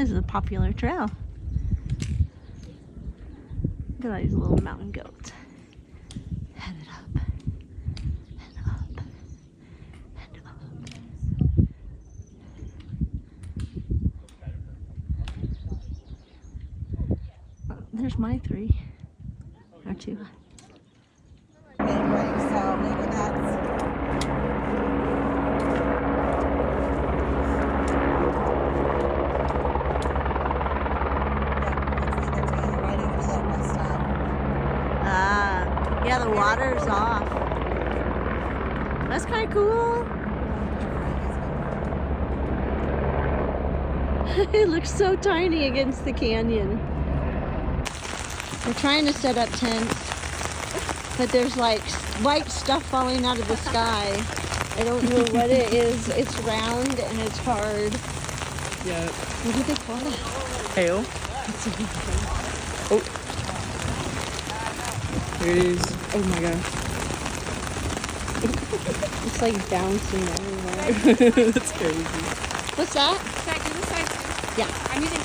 This is a popular trail. Look at all these little mountain goats. Headed up. And up. And up. Oh, there's my 3. Or 2. So maybe that's... Yeah, the water's off. That's kind of cool. It looks so tiny against the canyon. We're trying to set up tents, but there's like white stuff falling out of the sky. I don't know what it is. It's round and it's hard. Yeah. What do they call it? Hail. Oh. Here it is. Oh my gosh. It's like bouncing everywhere. That's crazy. What's that? Can I do this side too? Yeah. I'm using